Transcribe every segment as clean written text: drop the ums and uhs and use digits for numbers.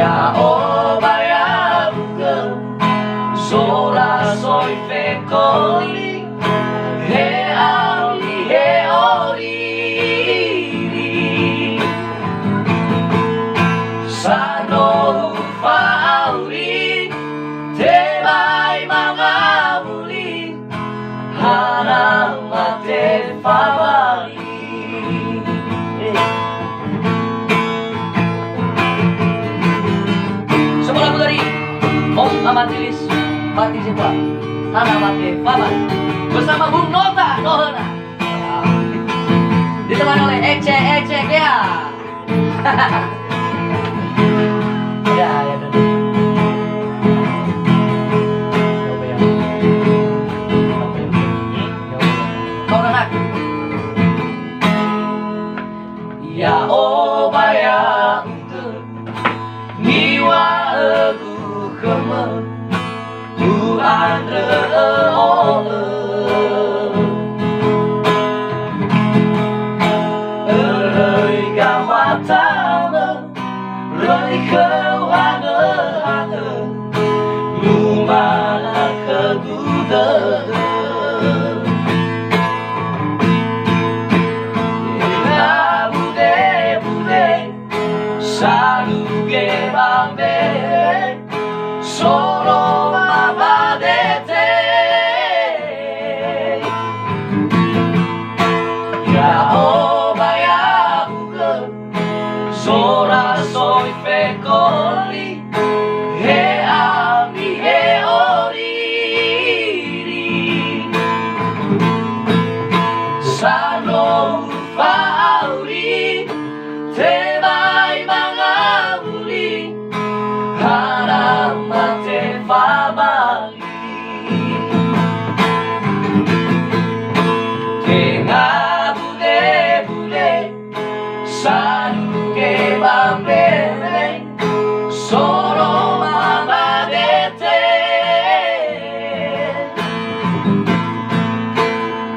Ya obaya uke sola soy fecoli he ali he ori sano fauli te mai mga muli hanang mate famali. Semua lagu dari Om Amatilis Mati Sita Hana Mate Famali bersama Bung Nota Nohena, ditemani oleh Ece ya. Ya dulu. Kau nak? Ya obaya niwa egu keme u andre rơi gamatame rơi khâu hange hange lumana kegude na bude bude saluge bambe solo mama dete ya obaya uke sola soy fecoli he ami he ori sano fauli te mai mga muli hanang mate famali. Tengah bude-bude sanuke bambele soro mama dete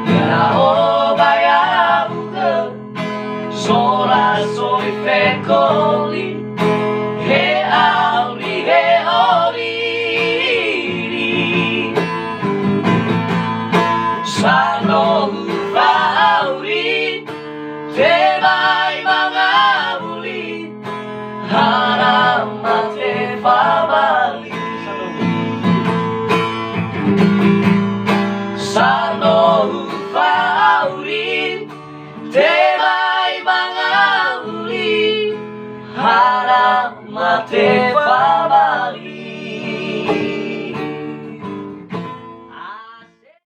ya obaya uke sola soy fecoli he ali he ori sano fauli te mai mga muli hanang mate famali. Sano fauli te mai mga muli hanang mate famali.